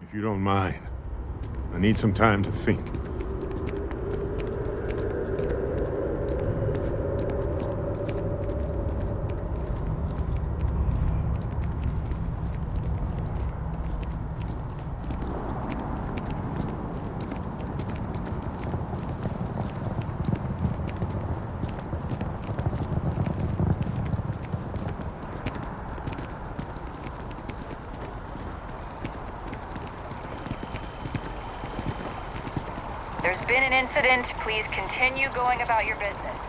If you don't mind, I need some time to think. There's been an incident. Please continue going about your business.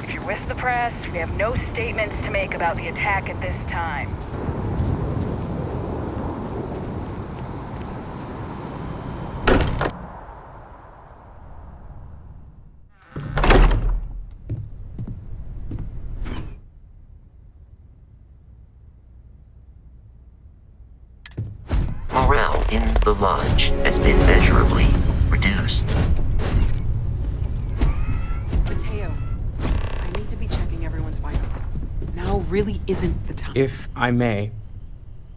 If you're with the press, we have no statements to make about the attack at this time. Morale in the lodge has been measurably reduced. Mateo, I need to be checking everyone's vitals. Now really isn't the time. If I may,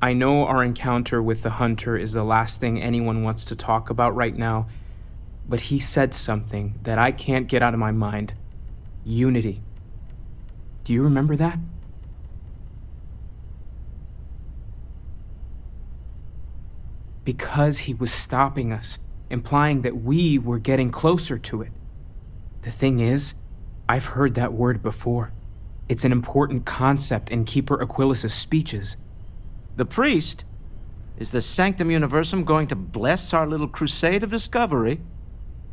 I know our encounter with the hunter is the last thing anyone wants to talk about right now, but he said something that I can't get out of my mind. Unity. Do you remember that? Because he was stopping us, implying that we were getting closer to it. The thing is, I've heard that word before. It's an important concept in Keeper Aquilas's speeches. The priest? Is the Sanctum Universum going to bless our little crusade of discovery?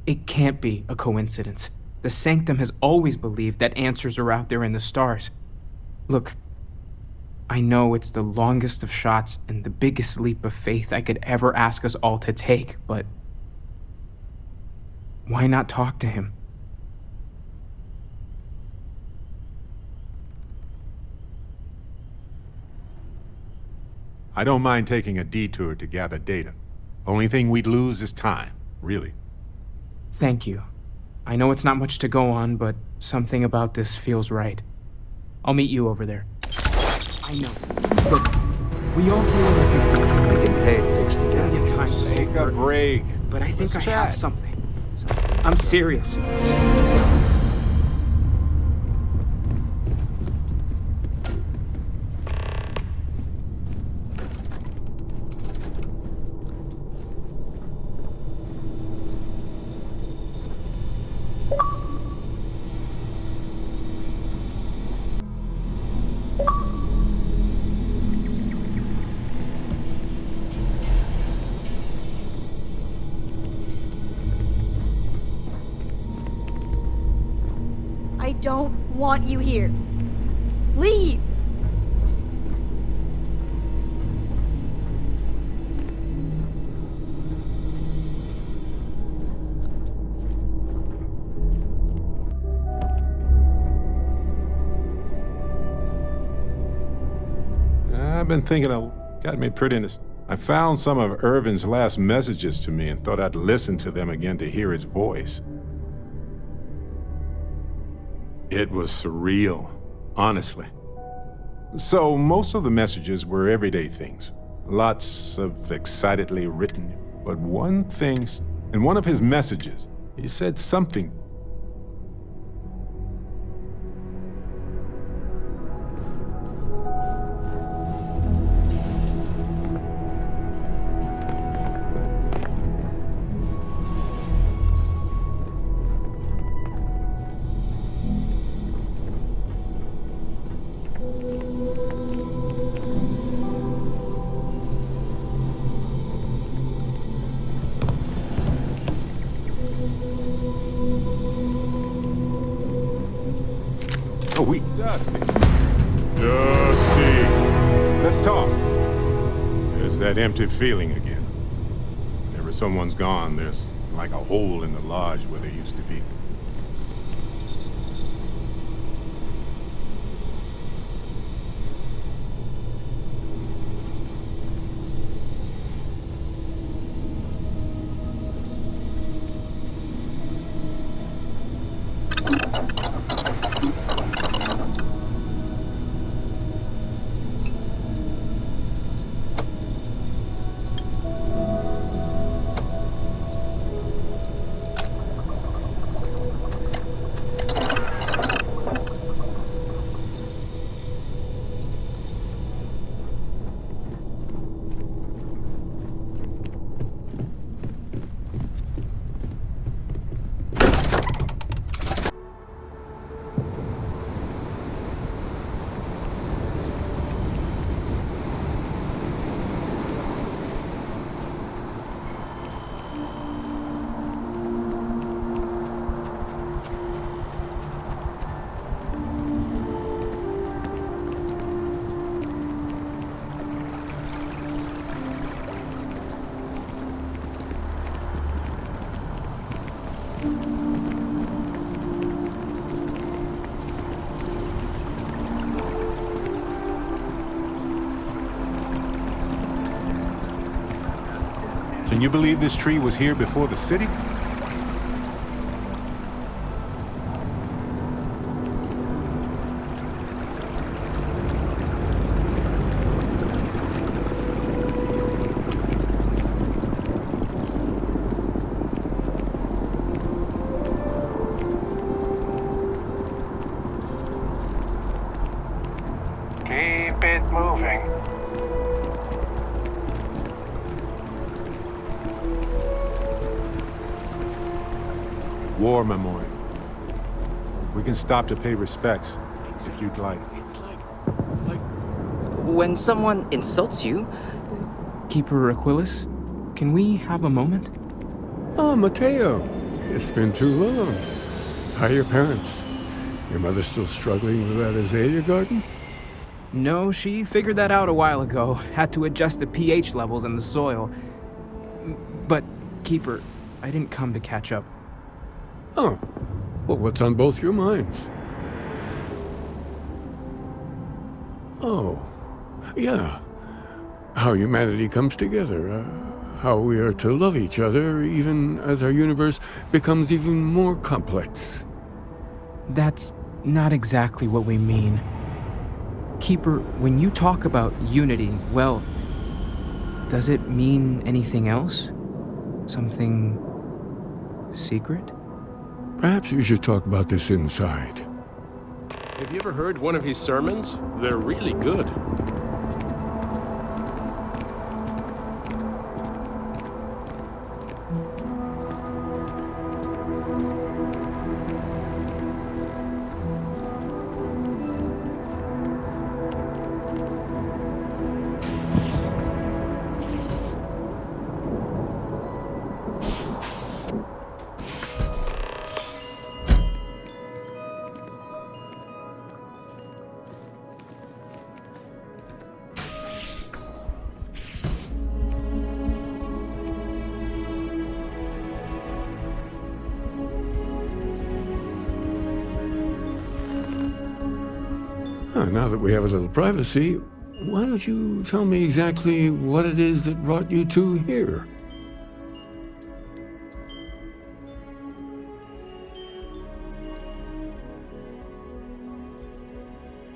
It can't be a coincidence. The Sanctum has always believed that answers are out there in the stars. Look, I know it's the longest of shots and the biggest leap of faith I could ever ask us all to take, but why not talk to him? I don't mind taking a detour to gather data. Only thing we'd lose is time, really. Thank you. I know it's not much to go on, but something about this feels right. I'll meet you over there. I know. Look, we all feel like We can pay to fix the plenty of damage. time. Take a break. But I think Let's I have chat. something. I'm serious. I don't want you here. Leave! I've been thinking got me pretty in this. I found some of Irvin's last messages to me and thought I'd listen to them again to hear his voice. It was surreal, honestly. So most of the messages were everyday things. Lots of excitedly written. But in one of his messages, he said something. Dusty. Let's talk. There's that empty feeling again. Whenever someone's gone, there's like a hole in the lodge where there used to be. Then you believe this tree was here before the city? Keep it moving. War memorial. We can stop to pay respects, if you'd like. When someone insults you, Keeper Aquilus, can we have a moment? Oh, Mateo. It's been too long. How are your parents? Your mother still struggling with that azalea garden? No, she figured that out a while ago. Had to adjust the pH levels in the soil. But, Keeper, I didn't come to catch up. Oh. Well, what's on both your minds? Oh. Yeah. How humanity comes together. How we are to love each other even as our universe becomes even more complex. That's not exactly what we mean. Keeper, when you talk about unity, well, does it mean anything else? Something secret? Perhaps we should talk about this inside. Have you ever heard one of his sermons? They're really good. Now that we have a little privacy, why don't you tell me exactly what it is that brought you two here?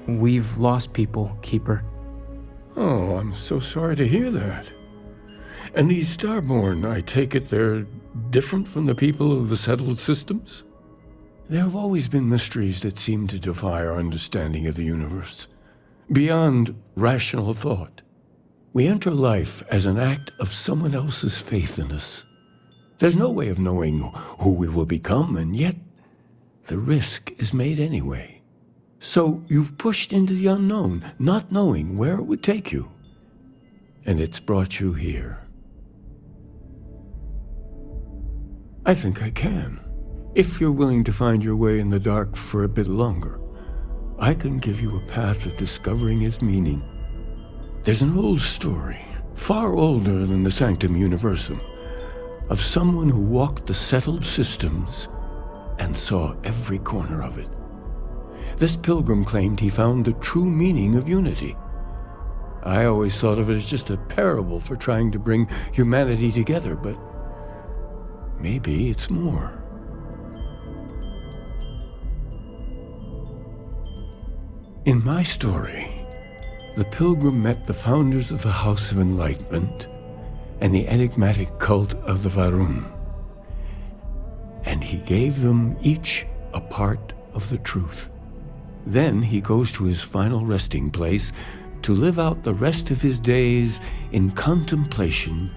We've lost people, Keeper. Oh, I'm so sorry to hear that. And these Starborn, I take it they're different from the people of the settled systems? There have always been mysteries that seem to defy our understanding of the universe, beyond rational thought. We enter life as an act of someone else's faith in us. There's no way of knowing who we will become, and yet the risk is made anyway. So you've pushed into the unknown, not knowing where it would take you. And it's brought you here. I think I can. If you're willing to find your way in the dark for a bit longer, I can give you a path of discovering its meaning. There's an old story, far older than the Sanctum Universum, of someone who walked the settled systems and saw every corner of it. This pilgrim claimed he found the true meaning of unity. I always thought of it as just a parable for trying to bring humanity together, but maybe it's more. In my story, the pilgrim met the founders of the House of Enlightenment and the enigmatic cult of the Varun, and he gave them each a part of the truth. Then he goes to his final resting place to live out the rest of his days in contemplation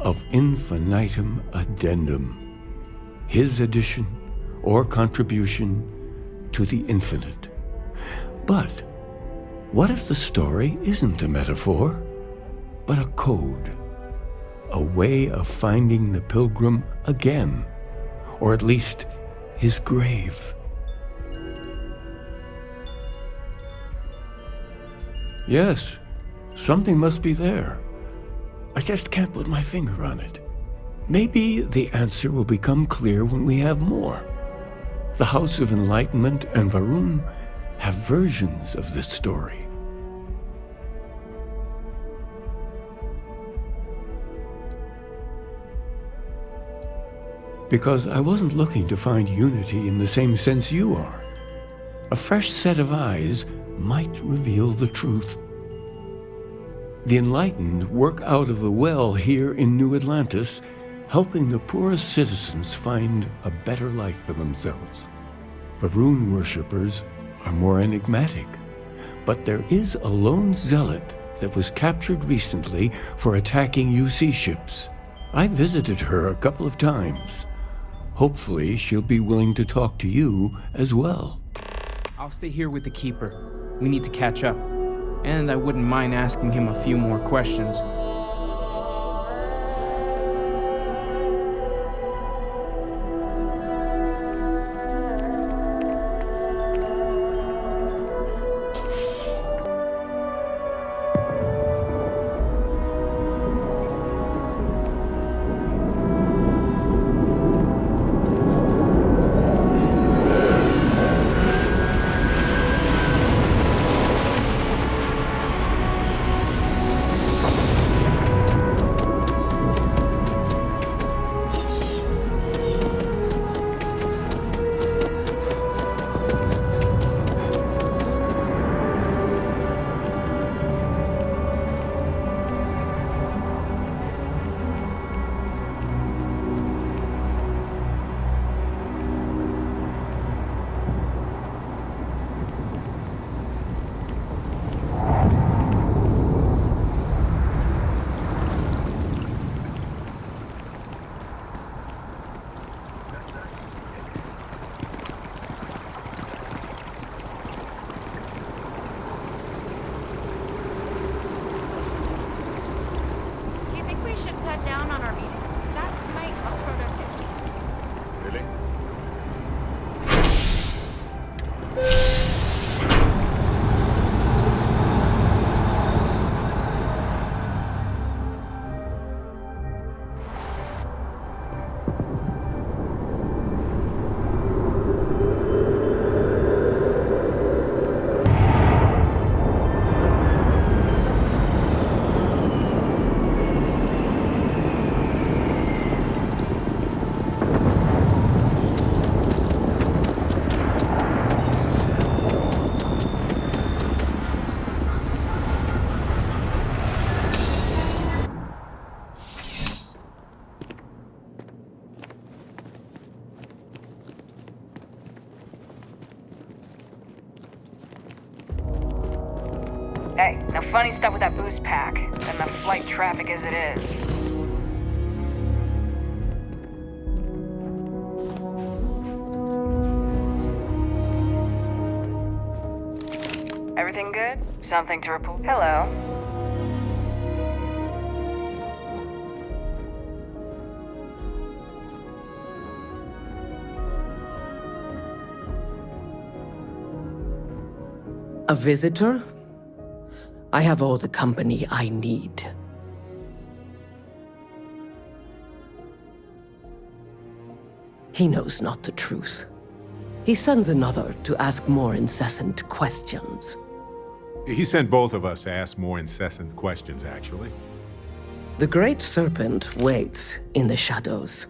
of infinitum addendum, his addition or contribution to the infinite. But what if the story isn't a metaphor, but a code, a way of finding the pilgrim again, or at least his grave? Yes, something must be there. I just can't put my finger on it. Maybe the answer will become clear when we have more. The House of Enlightenment and Varun have versions of this story. because I wasn't looking to find unity in the same sense you are. A fresh set of eyes might reveal the truth. The enlightened work out of the well here in New Atlantis, helping the poorest citizens find a better life for themselves. The rune worshippers are more enigmatic, but there is a lone zealot that was captured recently for attacking UC ships. I visited her a couple of times. Hopefully, she'll be willing to talk to you as well. I'll stay here with the Keeper. We need to catch up. And I wouldn't mind asking him a few more questions. Hey, no funny stuff with that boost pack. Got enough flight traffic as it is. Everything good? Something to report? Hello. A visitor? I have all the company I need. He knows not the truth. He sends another to ask more incessant questions. He sent both of us to ask more incessant questions, actually. The Great Serpent waits in the shadows.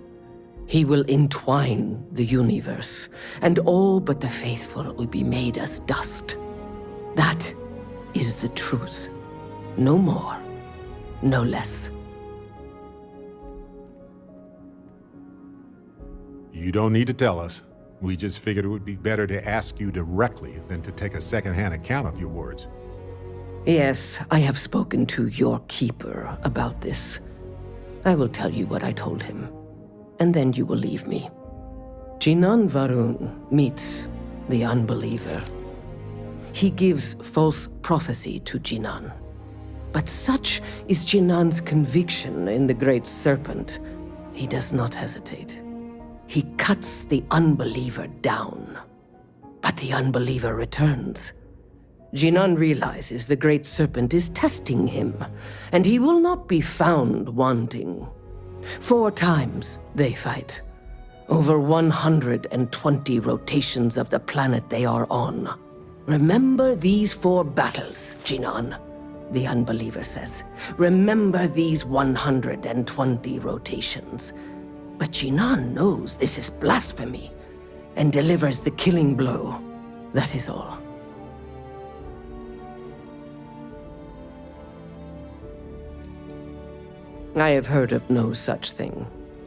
He will entwine the universe, and all but the faithful will be made as dust. That is the truth. No more, no less. You don't need to tell us. We just figured it would be better to ask you directly than to take a second-hand account of your words. Yes, I have spoken to your keeper about this. I will tell you what I told him, and then you will leave me. Jinan Varun meets the unbeliever. He gives false prophecy to Jinan. But such is Jinan's conviction in the Great Serpent, he does not hesitate. He cuts the unbeliever down. But the unbeliever returns. Jinan realizes the Great Serpent is testing him, and he will not be found wanting. 4 times they fight. Over 120 rotations of the planet they are on. Remember these 4 battles, Jinan, the unbeliever says. Remember these 120 rotations. But Jinan knows this is blasphemy and delivers the killing blow. That is all. I have heard of no such thing.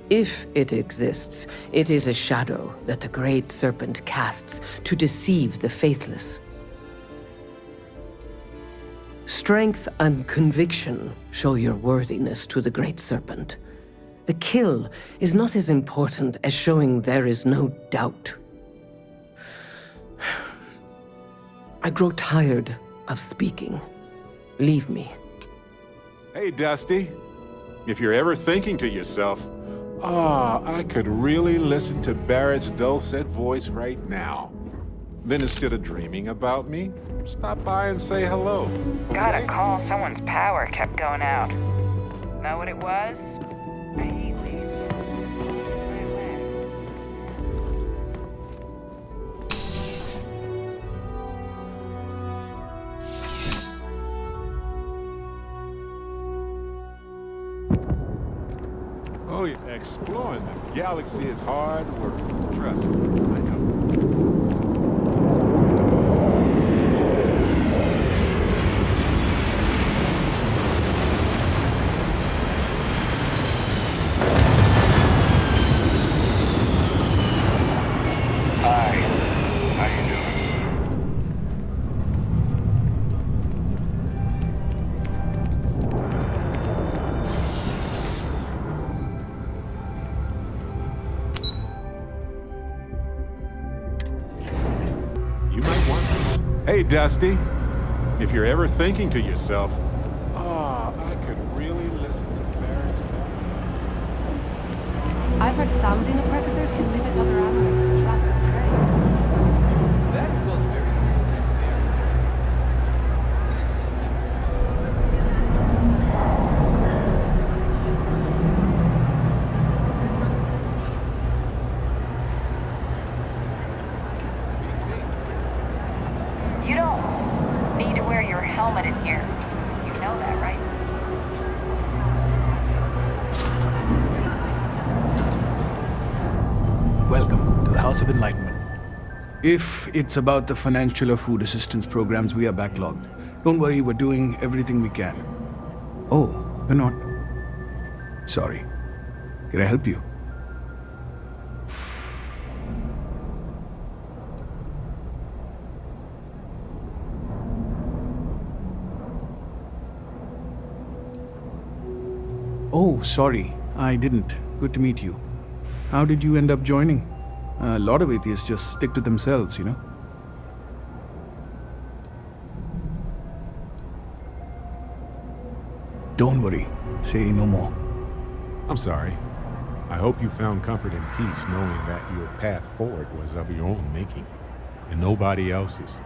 If it exists, it is a shadow that the Great Serpent casts to deceive the faithless. Strength and conviction show your worthiness to the Great Serpent. The kill is not as important as showing there is no doubt. I grow tired of speaking. Leave me. Hey, Dusty. If you're ever thinking to yourself, I could really listen to Barrett's dulcet voice right now. Then instead of dreaming about me, stop by and say hello. Okay? Got a call, someone's power kept going out. Know what it was? I hate leaving. Oh, yeah. Exploring the galaxy is hard work. Trust me, I know. Hi. How you doing? You might want this. Hey, Dusty. If you're ever thinking to yourself, I could really listen to Barrett's voice. I've heard some xenopredators can mimic other animals to trap their prey. That is both very cool and very You don't need to wear your helmet in here. You know that, right? Welcome to the House of Enlightenment. If it's about the financial or food assistance programs, we are backlogged. Don't worry, we're doing everything we can. Oh, we're not. Sorry. Can I help you? Oh, sorry. I didn't. Good to meet you. How did you end up joining? A lot of atheists just stick to themselves, you know? Don't worry. Say no more. I'm sorry. I hope you found comfort and peace knowing that your path forward was of your own making and nobody else's.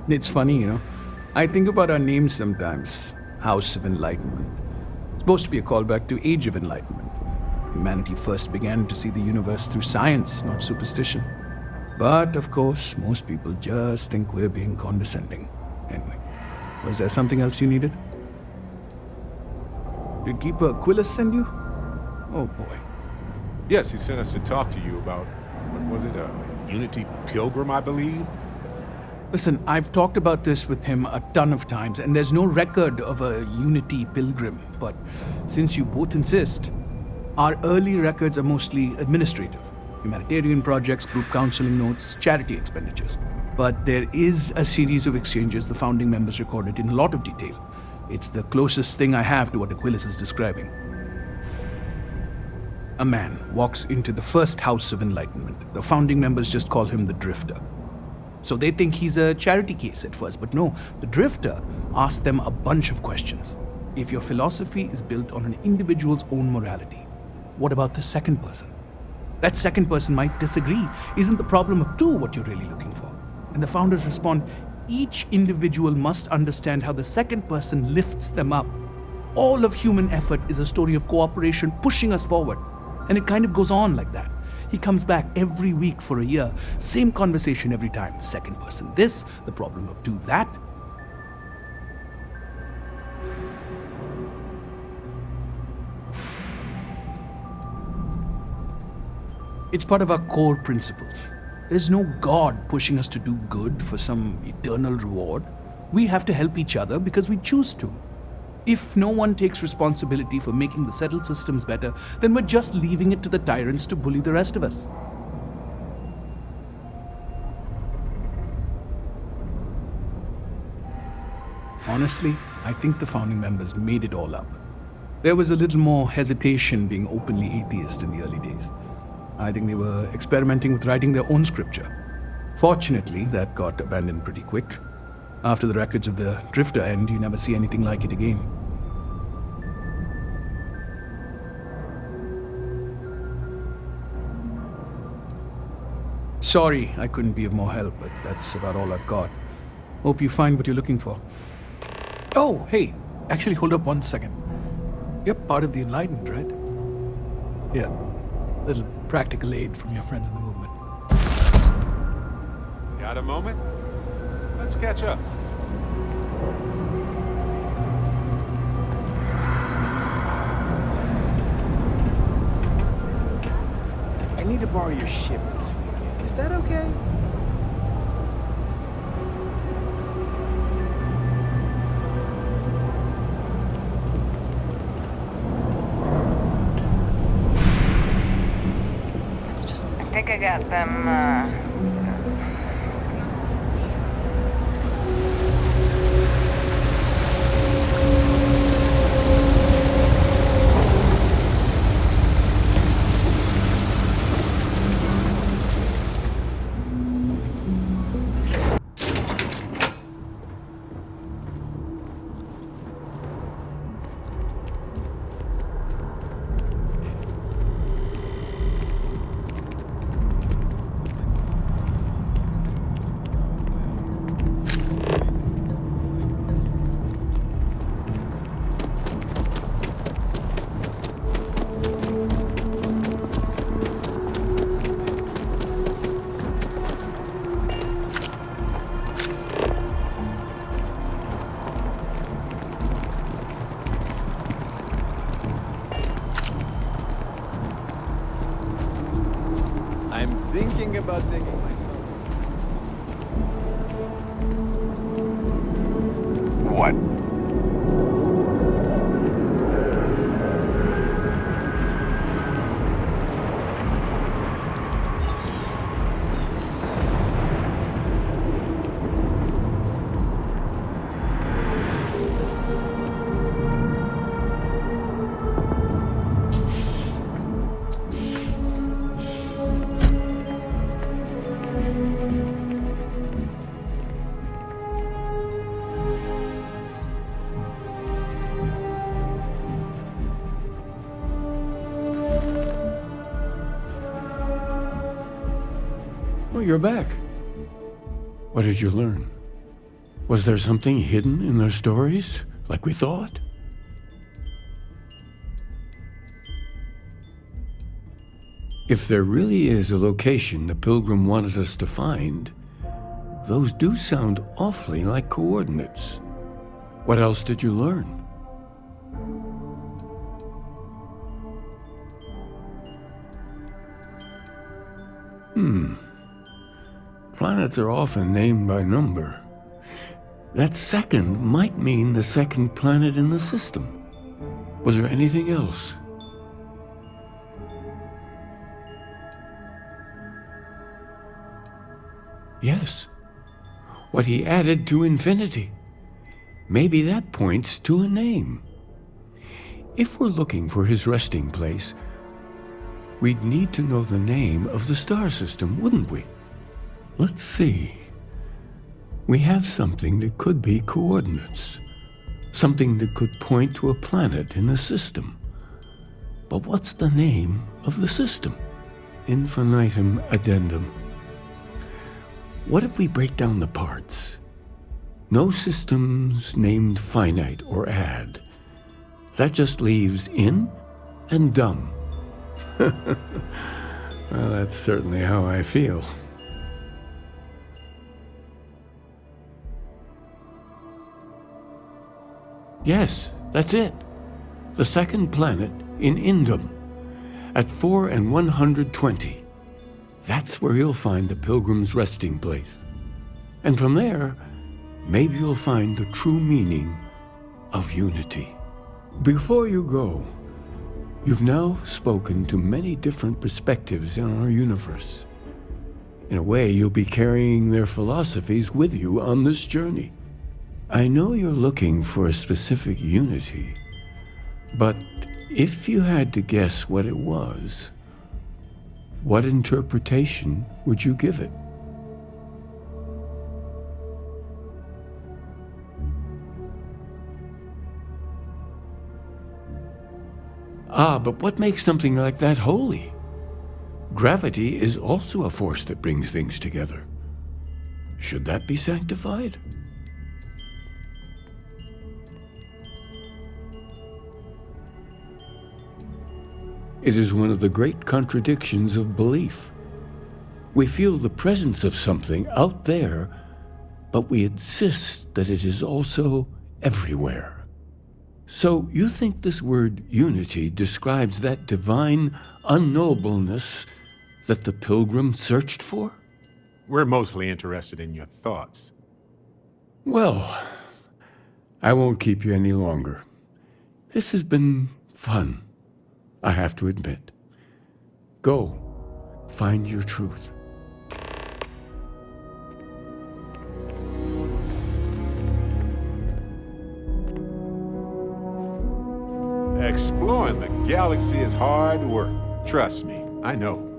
It's funny, you know? I think about our names sometimes. House of Enlightenment. It's supposed to be a callback to Age of Enlightenment, when humanity first began to see the universe through science, not superstition. But, of course, most people just think we're being condescending. Anyway, was there something else you needed? Did Keeper Aquilus send you? Oh boy. Yes, he sent us to talk to you about, what was it, a Unity Pilgrim, I believe? Listen, I've talked about this with him a ton of times, and there's no record of a Unity Pilgrim. But since you both insist, our early records are mostly administrative. Humanitarian projects, group counseling notes, charity expenditures. But there is a series of exchanges the founding members recorded in a lot of detail. It's the closest thing I have to what Aquilus is describing. A man walks into the first House of Enlightenment. The founding members just call him the Drifter. So they think he's a charity case at first, but no, the Drifter asks them a bunch of questions. If your philosophy is built on an individual's own morality, what about the second person? That second person might disagree. Isn't the problem of two what you're really looking for? And the founders respond, each individual must understand how the second person lifts them up. All of human effort is a story of cooperation pushing us forward. And it kind of goes on like that. He comes back every week for a year. Same conversation every time. Second person this, the problem of two that. It's part of our core principles. There's no God pushing us to do good for some eternal reward. We have to help each other because we choose to. If no one takes responsibility for making the settled systems better, then we're just leaving it to the tyrants to bully the rest of us. Honestly, I think the founding members made it all up. There was a little more hesitation being openly atheist in the early days. I think they were experimenting with writing their own scripture. Fortunately, that got abandoned pretty quick. After the records of the Drifter end, you never see anything like it again. Sorry, I couldn't be of more help, but that's about all I've got. Hope you find what you're looking for. Oh, hey, actually hold up 1 second. You're part of the Enlightened, right? Yeah, little practical aid from your friends in the movement. Got a moment? Let's catch up. I need to borrow your ship this weekend. Is that okay? I think I got them, I'm thinking about taking myself. What? Oh, you're back. What did you learn? Was there something hidden in their stories, like we thought? If there really is a location the Pilgrim wanted us to find, those do sound awfully like coordinates. What else did you learn? Planets are often named by number. That second might mean the second planet in the system. Was there anything else? Yes. What he added to infinity. Maybe that points to a name. If we're looking for his resting place, we'd need to know the name of the star system, wouldn't we? Let's see. We have something that could be coordinates. Something that could point to a planet in the system. But what's the name of the system? Infinitum addendum. What if we break down the parts? No systems named finite or add. That just leaves in and dumb. Well, that's certainly how I feel. Yes, that's it. The second planet in Indum, at 4 and 120. That's where you'll find the pilgrim's resting place. And from there, maybe you'll find the true meaning of unity. Before you go, you've now spoken to many different perspectives in our universe. In a way, you'll be carrying their philosophies with you on this journey. I know you're looking for a specific unity, but if you had to guess what it was, what interpretation would you give it? Ah, but what makes something like that holy? Gravity is also a force that brings things together. Should that be sanctified? It is one of the great contradictions of belief. We feel the presence of something out there, but we insist that it is also everywhere. So you think this word unity describes that divine unknowableness that the pilgrim searched for? We're mostly interested in your thoughts. Well, I won't keep you any longer. This has been fun, I have to admit. Go, find your truth. Exploring the galaxy is hard work. Trust me, I know.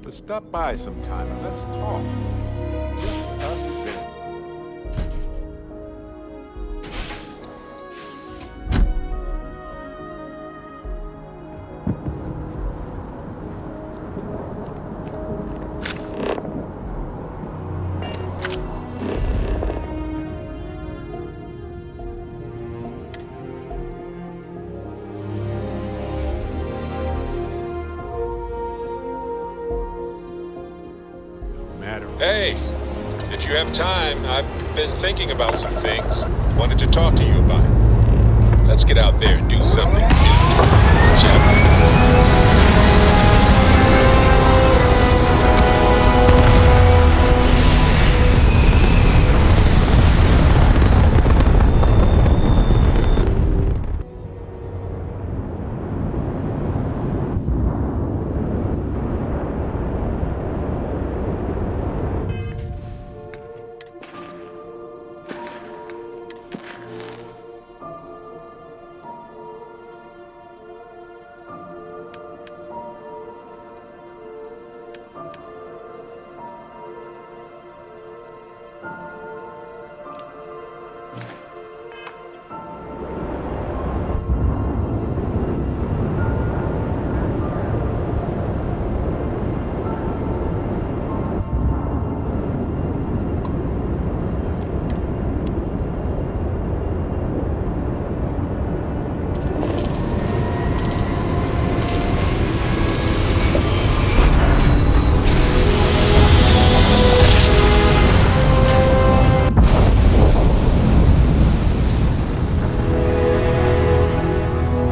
But stop by sometime and let's talk. Just us a bit. Hey, if you have time, I've been thinking about some things. Wanted to talk to you about it. Let's get out there and do something new, shall we?